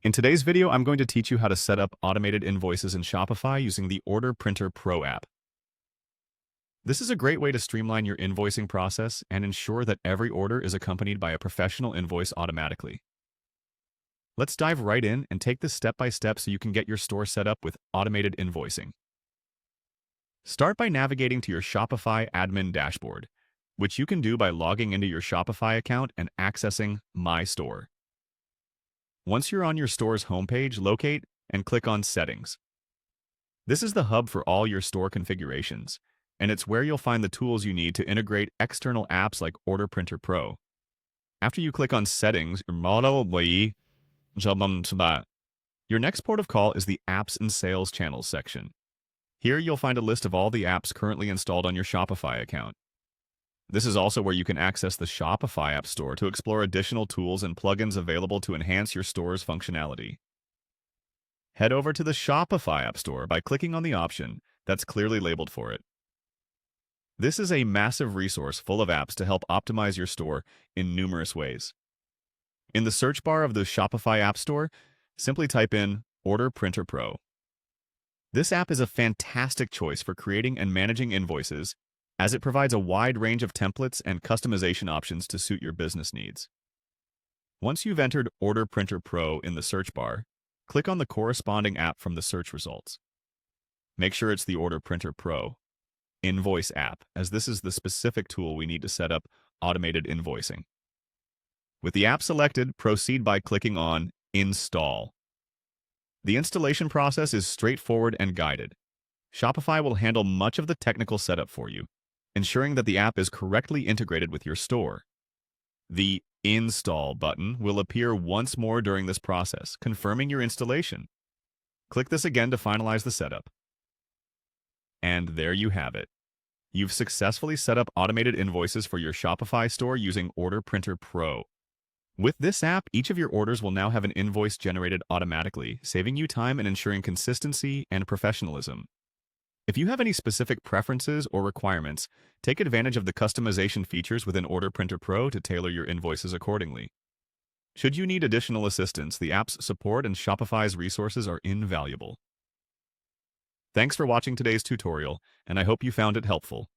In today's video, I'm going to teach you how to set up automated invoices in Shopify using the Order Printer Pro app. This is a great way to streamline your invoicing process and ensure that every order is accompanied by a professional invoice automatically. Let's dive right in and take this step by step so you can get your store set up with automated invoicing. Start by navigating to your Shopify admin dashboard, which you can do by logging into your Shopify account and accessing My Store. Once you're on your store's homepage, locate and click on Settings. This is the hub for all your store configurations, and it's where you'll find the tools you need to integrate external apps like Order Printer Pro. After you click on Settings, your next port of call is the Apps and Sales Channels section. Here you'll find a list of all the apps currently installed on your Shopify account. This is also where you can access the Shopify App Store to explore additional tools and plugins available to enhance your store's functionality. Head over to the Shopify App Store by clicking on the option that's clearly labeled for it. This is a massive resource full of apps to help optimize your store in numerous ways. In the search bar of the Shopify App Store, simply type in Order Printer Pro. This app is a fantastic choice for creating and managing invoices, as it provides a wide range of templates and customization options to suit your business needs. Once you've entered Order Printer Pro in the search bar, click on the corresponding app from the search results. Make sure it's the Order Printer Pro Invoice app, as this is the specific tool we need to set up automated invoicing. With the app selected, proceed by clicking on Install. The installation process is straightforward and guided. Shopify will handle much of the technical setup for you, ensuring that the app is correctly integrated with your store. The Install button will appear once more during this process, confirming your installation. Click this again to finalize the setup. And there you have it. You've successfully set up automated invoices for your Shopify store using Order Printer Pro. With this app, each of your orders will now have an invoice generated automatically, saving you time and ensuring consistency and professionalism. If you have any specific preferences or requirements, take advantage of the customization features within Order Printer Pro to tailor your invoices accordingly. Should you need additional assistance, the app's support and Shopify's resources are invaluable. Thanks for watching today's tutorial, and I hope you found it helpful.